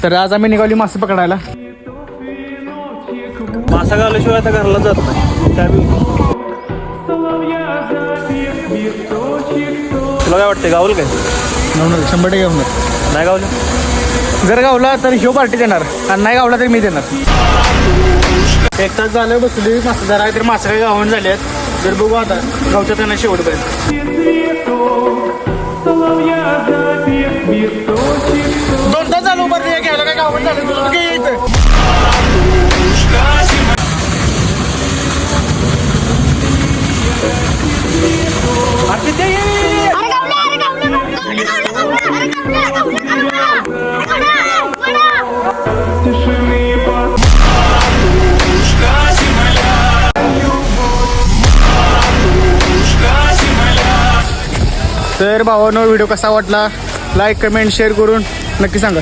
तर आज आम्ही निघाली मासे पकडायला. मासा गावल्याशिवाय आता घरला जात नाही. काय तुला काय वाटतंय गावल काय? 100% घेऊन नाही गावलं. जर गावला तर ह्यो पार्टी देणार आणि नाही गावला तर मी देणार. 1 तास झालं बसली मासे जरा तर मासे काही गावून झाले आहेत. जर बघू आता गावच्या त्यांना शेवटपर्यंत 2 तास झालं उभारली घ्यायला काय गावून झालं तुला काय यायचं. तर भावांनो व्हिडिओ कसा वाटला लाईक कमेंट शेअर करून नक्की सांगा.